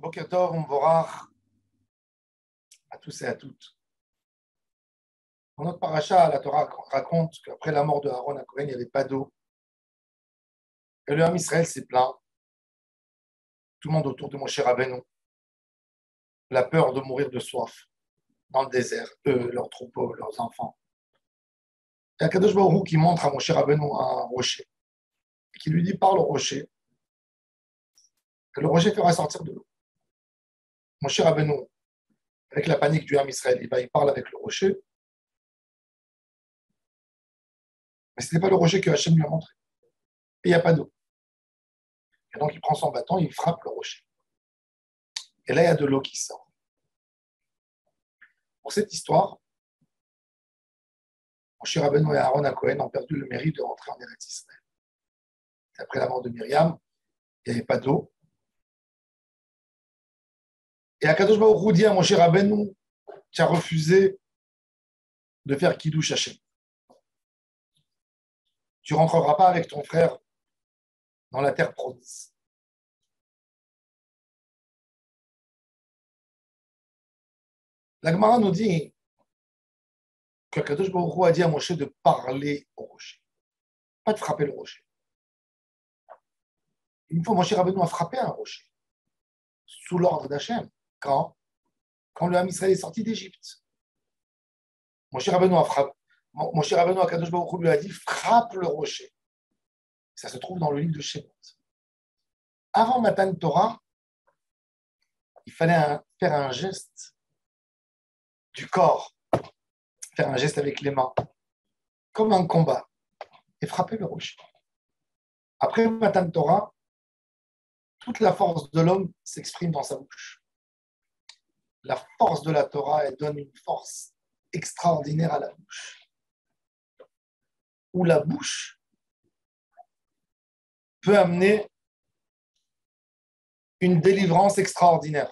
Boker Tov, Mvorach, à tous et à toutes. Dans notre paracha, la Torah raconte qu'après la mort de Aaron à Cohen, il n'y avait pas d'eau. Et le Ham Israël s'est plaint. Tout le monde autour de Moshe Rabbeinu. La peur de mourir de soif dans le désert, eux, leurs troupeaux, leurs enfants. Il y a Kadosh Baruch Hu qui montre à Moshe Rabbeinu un rocher et qui lui dit parle au rocher. Et le rocher fera sortir de l'eau. Moshe Rabbeinu, avec la panique du Ham Israël, il parle avec le rocher. Mais ce n'était pas le rocher que Hachem lui a montré. Et il n'y a pas d'eau. Et donc il prend son bâton, il frappe le rocher. Et là, il y a de l'eau qui sort. Pour cette histoire, Moshe Rabbeinu et Aaron à Cohen ont perdu le mérite de rentrer en Eretz Israël. Après la mort de Myriam, il n'y avait pas d'eau. Et Akadosh Baruch Hu dit à Moshe Rabbeinu, tu as refusé de faire Kiddush Hashem. Tu ne rentreras pas avec ton frère dans la terre promise. La Gemara nous dit que Akadosh Baruch Hu a dit à Moshe de parler au rocher, pas de frapper le rocher. Une fois, Moshe Rabbeinu a frappé un rocher, sous l'ordre d'Hachem. Quand le Ham Israël est sorti d'Égypte. Moshe Rabbeinu a frappé. Moshe Rabbeinu, Akadosh Baruch Hu lui a dit frappe le rocher. Ça se trouve dans le livre de Shemot. Avant Matan Torah, il fallait faire un geste du corps, faire un geste avec les mains, comme un combat, et frapper le rocher. Après Matan Torah, toute la force de l'homme s'exprime dans sa bouche. La force de la Torah, elle donne une force extraordinaire à la bouche. Où la bouche peut amener une délivrance extraordinaire.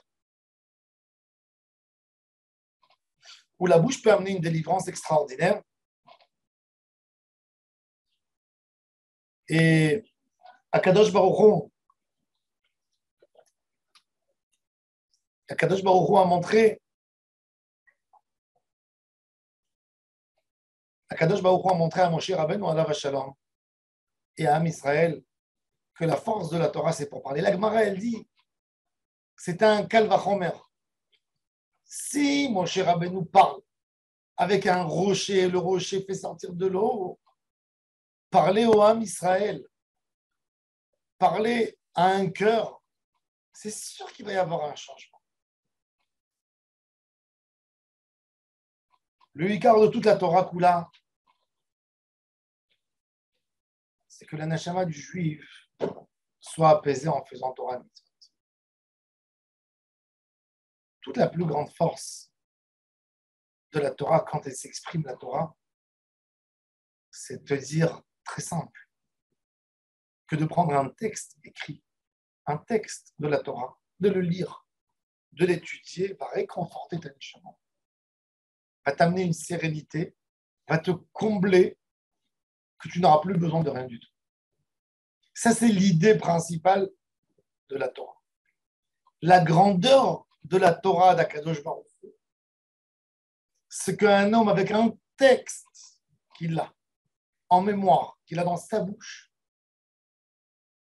Où la bouche peut amener une délivrance extraordinaire. Et Akadosh Baruch Hu a montré à Moshe Rabbeinu alav hashalom et à Am Israël que la force de la Torah, c'est pour parler. La Gemara, elle dit, c'est un kal vachomer. Si Moshe Rabbeinu parle avec un rocher, le rocher fait sortir de l'eau, parler au Am Israël, parler à un cœur, c'est sûr qu'il va y avoir un changement. Le Ikar de toute la Torah Kula, c'est que la neshama du juif soit apaisée en faisant Torah mitzvot. Toute la plus grande force de la Torah, quand elle s'exprime la Torah, c'est de dire très simple, que de prendre un texte écrit, un texte de la Torah, de le lire, de l'étudier, va réconforter ta neshama, va t'amener une sérénité, va te combler, que tu n'auras plus besoin de rien du tout. Ça, c'est l'idée principale de la Torah. La grandeur de la Torah d'Akadosh Baruch Hu, c'est qu'un homme avec un texte qu'il a en mémoire, qu'il a dans sa bouche,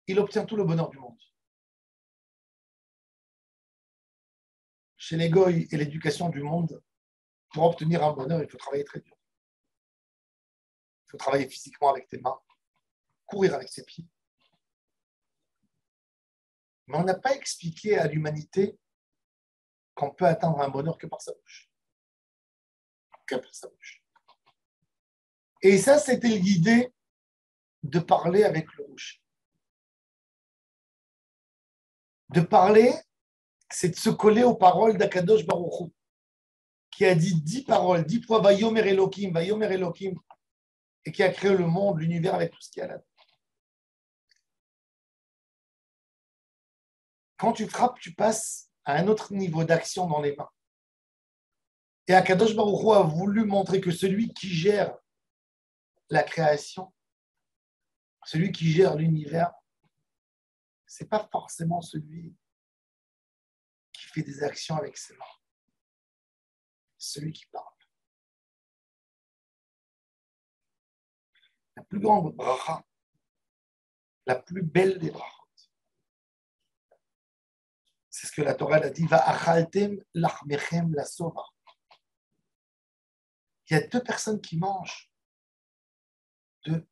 il obtient tout le bonheur du monde. Chez les goïs et l'éducation du monde, pour obtenir un bonheur, il faut travailler très dur. Il faut travailler physiquement avec tes mains, courir avec ses pieds. Mais on n'a pas expliqué à l'humanité qu'on peut atteindre un bonheur que par sa bouche. Que par sa bouche. Et ça, c'était l'idée de parler avec le rocher. De parler, c'est de se coller aux paroles d'Akadosh Baruch Hu, qui a dit 10 paroles, 10 fois Vayomer Elohim, et qui a créé le monde, l'univers avec tout ce qu'il y a là. Quand tu frappes, tu passes à un autre niveau d'action dans les mains. Et Akadosh Baruch Hu a voulu montrer que celui qui gère la création, celui qui gère l'univers, ce n'est pas forcément celui fait des actions avec ses mains. Celui qui parle. La plus grande bracha, la plus belle des brachot. C'est ce que la Torah a dit, va achaltem lachmechem la sova. Il y a deux personnes qui mangent. Deux.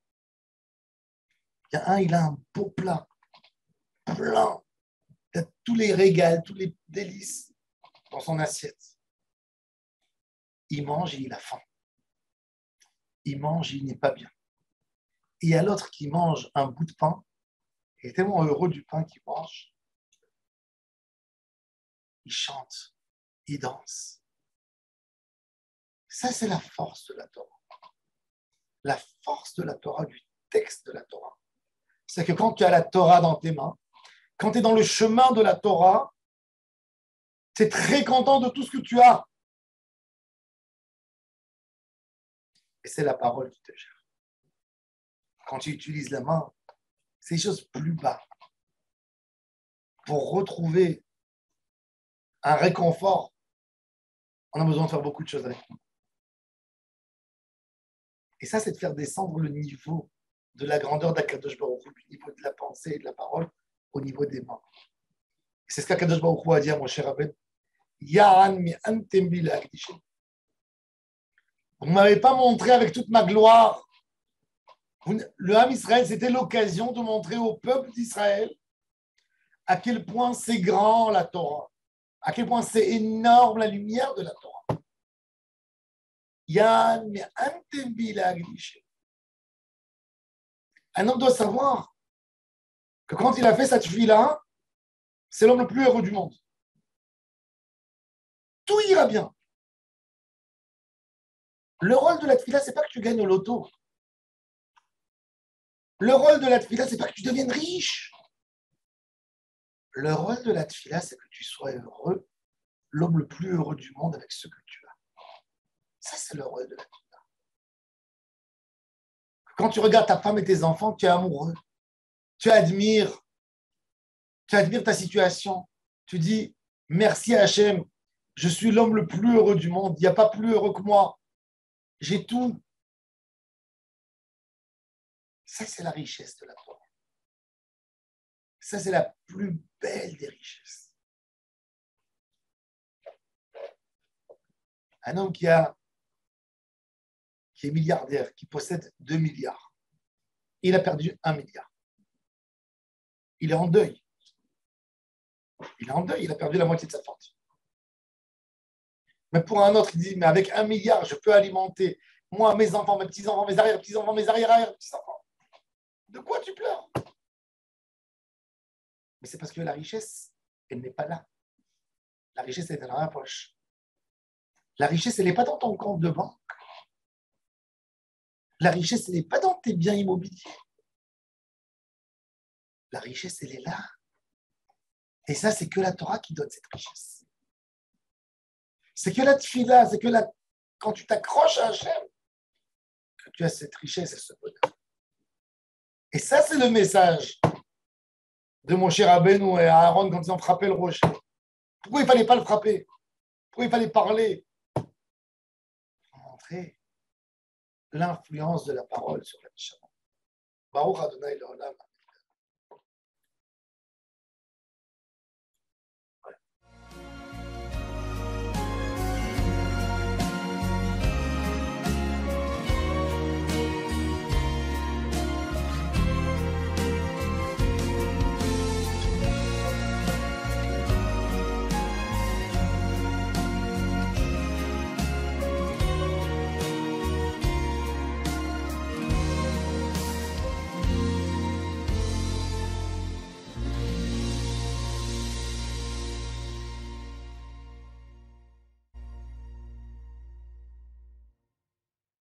Il y a un, il a un beau plat, plein. Il y a tous les régals, tous les délices dans son assiette. Il mange et il a faim. Il mange et il n'est pas bien. Et il y a l'autre qui mange un bout de pain. Il est tellement heureux du pain qu'il mange. Il chante, il danse. Ça, c'est la force de la Torah. La force de la Torah, du texte de la Torah. C'est que quand tu as la Torah dans tes mains, quand tu es dans le chemin de la Torah, tu es très content de tout ce que tu as. Et c'est la parole qui te gère. Quand tu utilises la main, c'est des choses plus bas. Pour retrouver un réconfort, on a besoin de faire beaucoup de choses avec nous. Et ça, c'est de faire descendre le niveau de la grandeur d'Akadosh Baruch Hu, du niveau de la pensée et de la parole au niveau des mains. Et c'est ce qu'Akadosh Baruch Hu a dit à mon cher Rabben. Ya'an mi antem bi la'akdishim. Vous ne m'avez pas montré avec toute ma gloire. Le Ham Israël, c'était l'occasion de montrer au peuple d'Israël à quel point c'est grand la Torah, à quel point c'est énorme la lumière de la Torah. Ya'an mi antem bi la'akdishim. Un homme doit savoir que quand il a fait cette tefila, c'est l'homme le plus heureux du monde. Tout ira bien. Le rôle de la tefila, ce n'est pas que tu gagnes au loto. Le rôle de la tefila, ce n'est pas que tu deviennes riche. Le rôle de la tefila, c'est que tu sois heureux, l'homme le plus heureux du monde avec ce que tu as. Ça, c'est le rôle de la tefila. Quand tu regardes ta femme et tes enfants, tu es amoureux. Tu admires ta situation. Tu dis, merci à Hachem, je suis l'homme le plus heureux du monde. Il n'y a pas plus heureux que moi. J'ai tout. Ça, c'est la richesse de la Torah. Ça, c'est la plus belle des richesses. Un homme qui est milliardaire, qui possède 2 milliards. Il a perdu 1 milliard. Il est en deuil. Il a perdu la moitié de sa fortune. Mais pour un autre, il dit, mais avec 1 milliard, je peux alimenter moi, mes enfants, mes petits-enfants, mes arrière-petits-enfants, mes arrière-arrière-petits-enfants. De quoi tu pleures? Mais c'est parce que la richesse, elle n'est pas là. La richesse, elle est dans la poche. La richesse, elle n'est pas dans ton compte de banque. La richesse, elle n'est pas dans tes biens immobiliers. La richesse, elle est là. Et ça, c'est que la Torah qui donne cette richesse. C'est que la tefila, c'est que quand tu t'accroches à Hachem, que tu as cette richesse et ce bonheur. Et ça, c'est le message de mon cher Rabbeinu et Aaron quand ils ont frappé le rocher. Pourquoi il ne fallait pas le frapper? Pourquoi il fallait parler? Pour montrer l'influence de la parole sur la Neshama. Baruch Adonai l'Olam.